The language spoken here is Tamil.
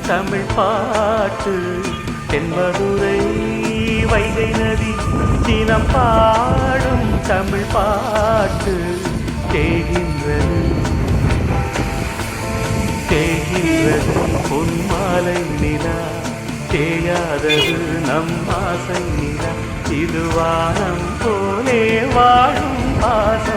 தமிழ் பாட்டு தென்மதுரை வைகை நதி தினம் பாடும் தமிழ் பாட்டு தேகின்றது தேகின்றது பொன்மாலை நிலா தேயாதது நம் ஆசை நிலா இது வானம் போலே வாழும் பாசம்